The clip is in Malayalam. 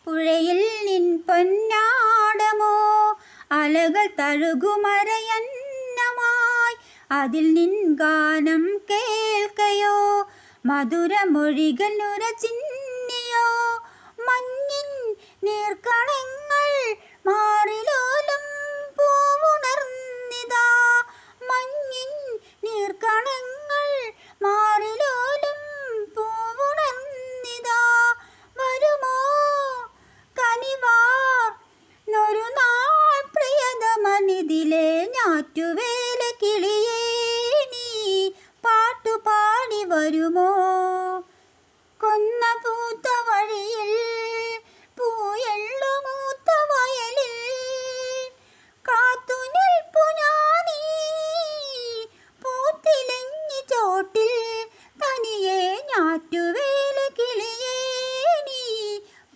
പുഴയിൽ നിൻ പൊന്നാടമോ അലകൾ തഴുകുമറയന്നമായി അതിൽ നിൻ ഗാനം കേൾക്കയോ മധുരമൊഴികൾ നുരചിൻ